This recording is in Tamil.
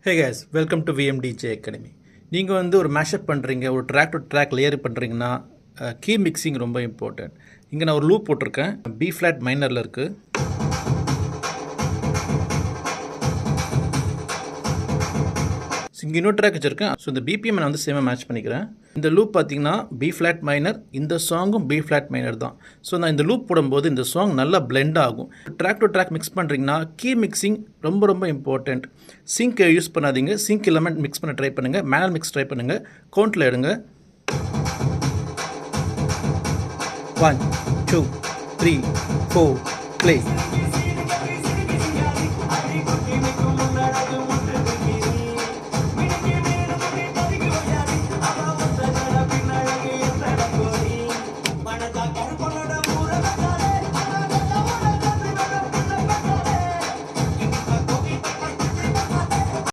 Hey case, welcome to VMDJ academy. நீங்கள் ஒரு மேஷப் பண்ணுறீங்க, ஒரு ட்ராக் டு ட்ராக் லேயர் பண்ணுறீங்கன்னா கீ மிக்சிங் ரொம்ப இம்பார்ட்டன்ட். இங்கே நான் ஒரு லூப் போட்டிருக்கேன், பி ஃப்ளாட் மைனரில் இருக்குது. இங்கே இன்னொரு ட்ராக் வச்சுருக்கேன். ஸோ இந்த பிபிஎம் நான் சேமாக மேட்ச் பண்ணிக்கிறேன். இந்த லூப் பார்த்தீங்கன்னா பி ஃப்ளாட் மைனர், இந்த சாங்கும் பி ஃப்ளாட் மைனர் தான். ஸோ நான் இந்த லூப் போடும்போது இந்த சாங் நல்லா பிளெண்ட் ஆகும். ட்ராக் டு ட்ராக் மிக்ஸ் பண்ணுறீங்கன்னா கீ மிக்சிங் ரொம்ப ரொம்ப இம்பார்ட்டண்ட். சிங்க் யூஸ் பண்ணாதீங்க, சிங்க் எலமெண்ட் மிக்ஸ் பண்ண ட்ரை பண்ணுங்கள், மேனுவல் மிக்ஸ் ட்ரை பண்ணுங்கள். கவுண்டில் எடுங்க. 1 2 3 4 ப்ளே.